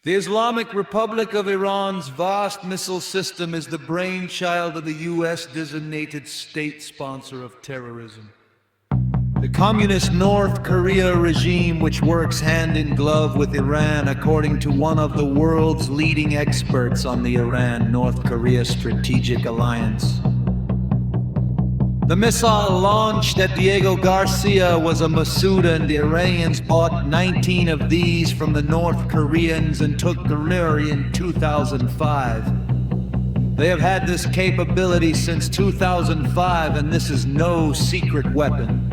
The Islamic Republic of Iran's vast missile system is the brainchild of the U.S. designated state sponsor of terrorism. The communist North Korea regime, which works hand in glove with Iran, according to one of the world's leading experts on the Iran-North Korea strategic alliance. The missile launched at Diego Garcia was a Masuda, and the Iranians bought 19 of these from the North Koreans and took delivery in 2005. They have had this capability since 2005, and this is no secret weapon.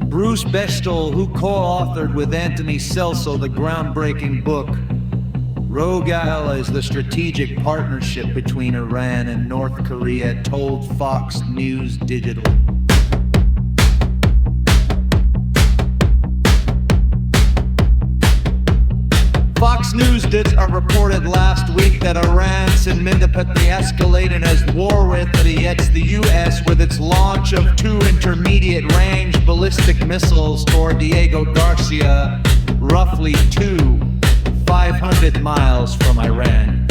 Bruce Bechtel, who co-authored with Anthony Celso the groundbreaking book, Rogal is the strategic partnership between Iran and North Korea, told Fox News Digital. Fox News reported last week that Iran significantly escalated as war with the U.S. with its launch of 2 intermediate-range ballistic missiles toward Diego Garcia, roughly 500 miles from Iran.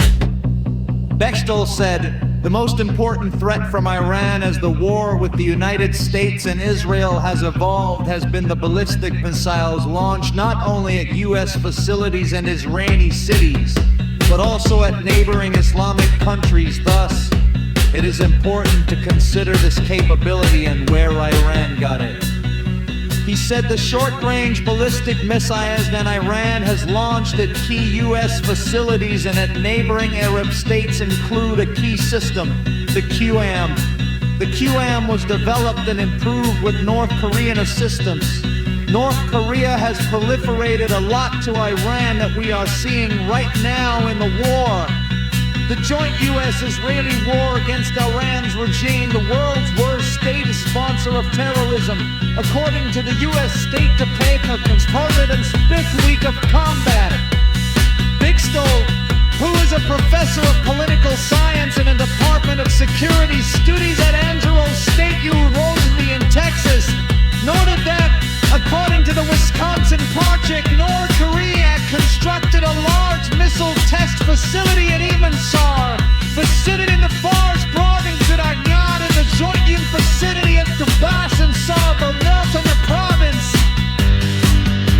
Bechtel said, "The most important threat from Iran as the war with the United States and Israel has evolved has been the ballistic missiles launched not only at U.S. facilities and Israeli cities, but also at neighboring Islamic countries. Thus, it is important to consider this capability and where Iran got it." He said the short-range ballistic missiles that Iran has launched at key U.S. facilities and at neighboring Arab states include a key system, the QAM. The QAM was developed and improved with North Korean assistance. North Korea has proliferated a lot to Iran that we are seeing right now in the war. The joint U.S.-Israeli war against Iran's regime, the world's worst state sponsor of terrorism, according to the U.S. State Department, President's 5th week of combat. Bechtel, who is a professor of political science in the Department of Security Studies at Angelo State University in Texas, noted that, according to the Wisconsin Project, Noord Korea had constructed a large missile test facility at Imensar, facility in the Fars province of Agnan, and the joint facility at Tabas and Sabarmelt in the province.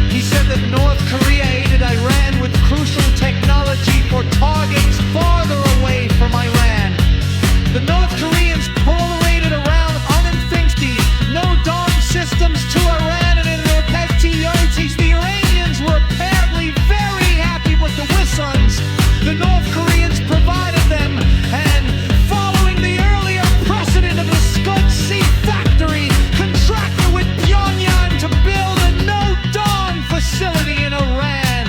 He said that North Korea aided Iran with crucial technology for targets farther away from Iran. The North Koreans proliferated around 150 no-dome systems to Iran, and in their PTOTs, the Iranians were apparently very happy with the whistles the North Koreans provided them, and following the earlier precedent of the Scud Sea factory, contracted with Pyongyang to build a no-dome facility in Iran.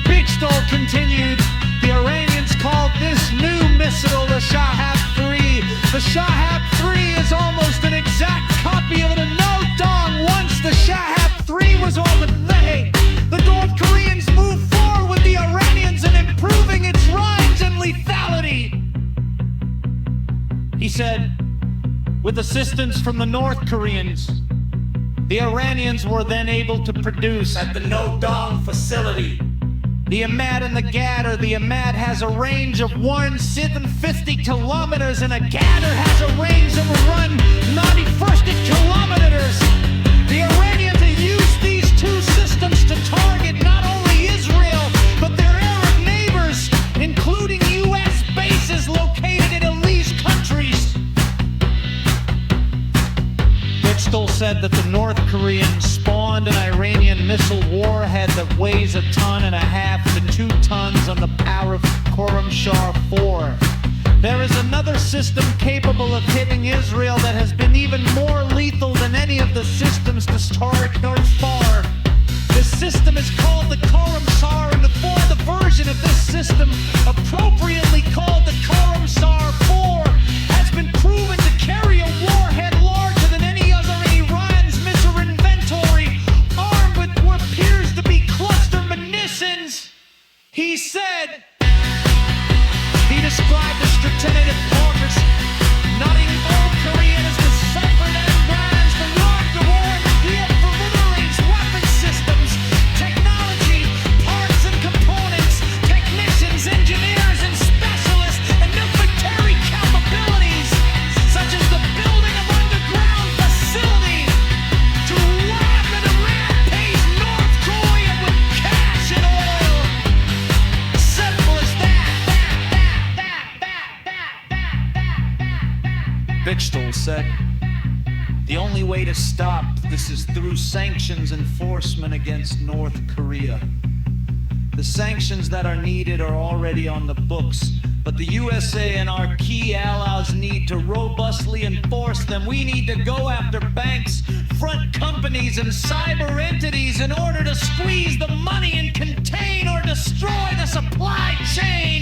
Bechtel continued, the Iranians called this new missile the Shahab-3. The Shahab-3 is almost an exact copy of the no-dome once the Shahab-3 was on the way. The North Koreans moved forward with the Iranians in improving its range and lethality. He said, with assistance from the North Koreans, the Iranians were then able to produce at the no-dome facility the Ahmad and the Ghadr. The Ahmad has a range of 150 kilometers, and a Ghadr has a range that will run 90 kilometers. The Iranians have used these 2 systems to target not only Israel, but their Arab neighbors, including U.S. bases located in these countries. Bechtel said that the North Koreans spawned an Iranian missile warhead that weighs 1.5 to 2 tons on the power of Khorramshahr 4. There is another system capable of hitting Israel that has been even more lethal than any of the systems to target North Far. This system is called the Khorramshahr, and the version of this system, appropriately called the Khorramshahr 4, has been proven to carry a warhead larger than any other in Iran's missile inventory, armed with what appears to be cluster munitions. He said, he described the strategic progress, noting all Korean as the separate and brands, the North Korea for mid-range weapon systems, technology, part said, the only way to stop this is through sanctions enforcement against North Korea. The sanctions that are needed are already on the books, but the USA and our key allies need to robustly enforce them. We need to go after banks, front companies, and cyber entities in order to squeeze the money and contain or destroy the supply chain.